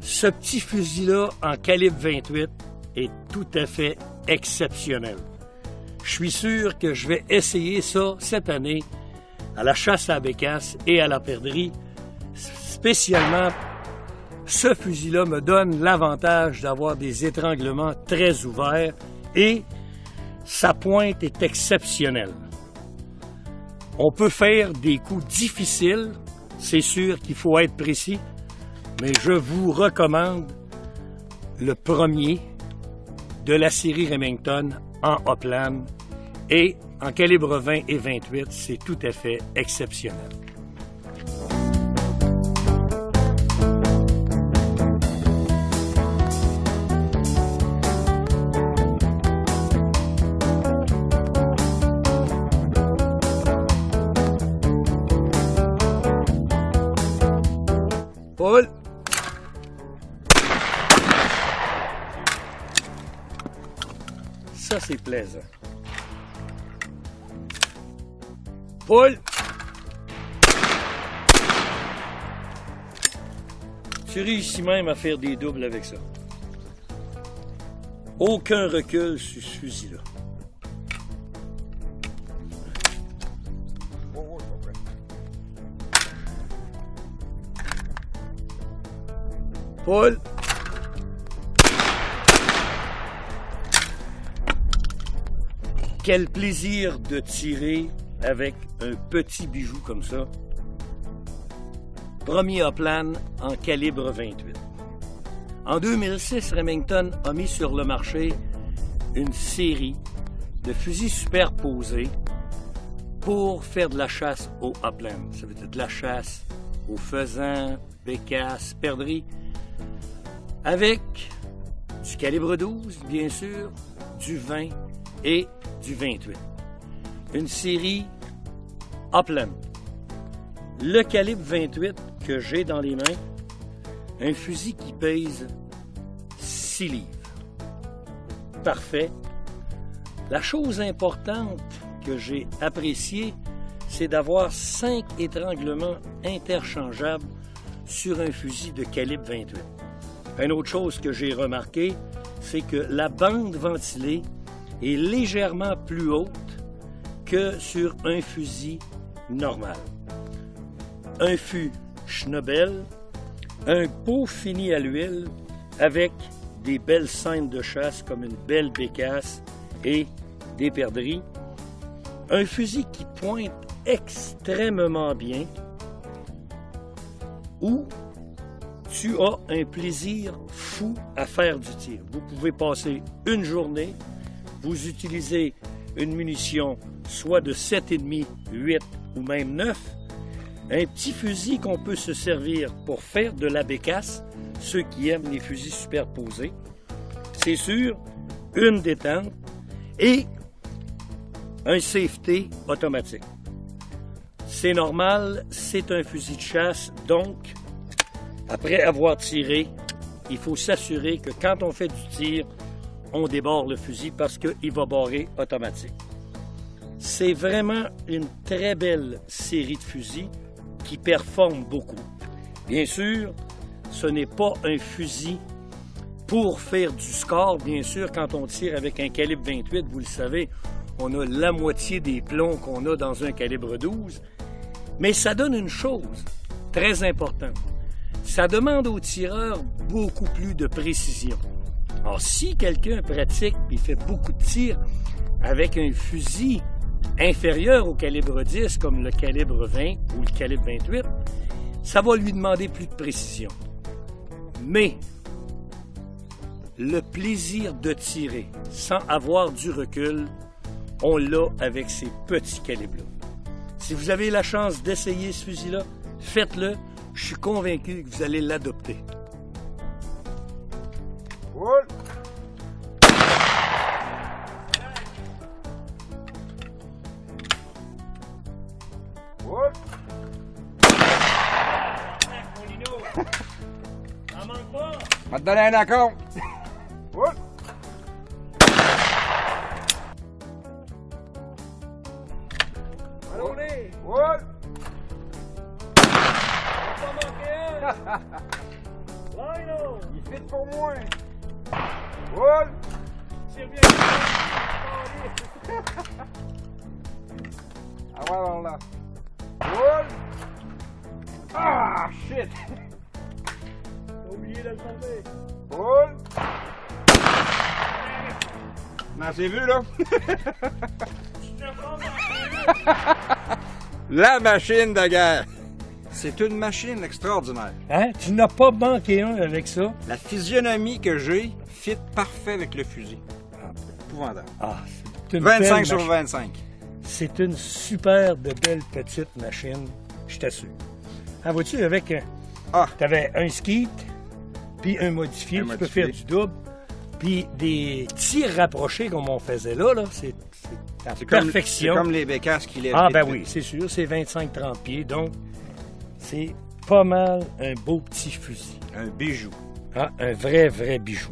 Ce petit fusil-là en calibre 28 est tout à fait exceptionnel. Je suis sûr que je vais essayer ça cette année à la chasse à la bécasse et à la perdrix. Spécialement, ce fusil-là me donne l'avantage d'avoir des étranglements très ouverts et sa pointe est exceptionnelle. On peut faire des coups difficiles, c'est sûr qu'il faut être précis, mais je vous recommande le premier de la série Remington en Upland et en calibre 20 et 28, c'est tout à fait exceptionnel. Paul. Ça, c'est plaisant. Paul. Tu réussis même à faire des doubles avec ça. Aucun recul sur ce fusil-là. Paul. Quel plaisir de tirer avec un petit bijou comme ça. Premier Upland en calibre 28. En 2006, Remington a mis sur le marché une série de fusils superposés pour faire de la chasse au Upland. Ça veut dire de la chasse aux faisans, bécasses, perdrix, avec du calibre 12, bien sûr, du 20 et du 28. Une série Upland. Le calibre 28 que j'ai dans les mains, un fusil qui pèse 6 livres. Parfait. La chose importante que j'ai appréciée, c'est d'avoir 5 étranglements interchangeables sur un fusil de calibre 28. Une autre chose que j'ai remarqué, c'est que la bande ventilée est légèrement plus haute que sur un fusil normal. Un fût Schnabel, un pot fini à l'huile avec des belles scènes de chasse comme une belle bécasse et des perdrix. Un fusil qui pointe extrêmement bien où tu as un plaisir fou à faire du tir. Vous pouvez passer une journée, vous utilisez une munition soit de 7,5, 8 ou même 9, un petit fusil qu'on peut se servir pour faire de la bécasse, ceux qui aiment les fusils superposés, c'est sûr, une détente et un safety automatique. C'est normal, c'est un fusil de chasse, donc après avoir tiré, il faut s'assurer que quand on fait du tir, on débarre le fusil parce qu'il va barrer automatique. C'est vraiment une très belle série de fusils qui performe beaucoup. Bien sûr, ce n'est pas un fusil pour faire du score. Bien sûr, quand on tire avec un calibre 28, vous le savez, on a la moitié des plombs qu'on a dans un calibre 12. Mais ça donne une chose très importante. Ça demande au tireur beaucoup plus de précision. Alors, si quelqu'un pratique et fait beaucoup de tirs avec un fusil inférieur au calibre 10, comme le calibre 20 ou le calibre 28, ça va lui demander plus de précision. Mais le plaisir de tirer sans avoir du recul, on l'a avec ces petits calibres-là. Si vous avez la chance d'essayer ce fusil-là, faites-le. Je suis convaincu que vous allez l'adopter. Cool. Cool. Ça manque pas! On va te donner un account. Cool. Allons-y! Cool. Pas manquer un! Lionel! Il fit pour moi. Roule. Tire bien! Ah ouais, on l'a. Roule. Ah, shit. T'as oublié de le tomber. Roule. Non, c'est vu, là? La machine de guerre. C'est une machine extraordinaire. Hein? Tu n'as pas manqué un avec ça? La physionomie que j'ai fit parfait avec le fusil. Épouvantable. Ah, c'est une 25 belle sur machine. 25. C'est une super de belle petite machine, je t'assure. Ah, vois-tu, avec... T'avais un skeet, puis un modifié, tu peux faire du double, puis des tirs rapprochés comme on faisait là, c'est la perfection. C'est comme les bécasses qui les... Ah ben oui, c'est sûr, c'est 25-30 pieds, donc c'est pas mal un beau petit fusil. Un bijou. Ah, un vrai bijou.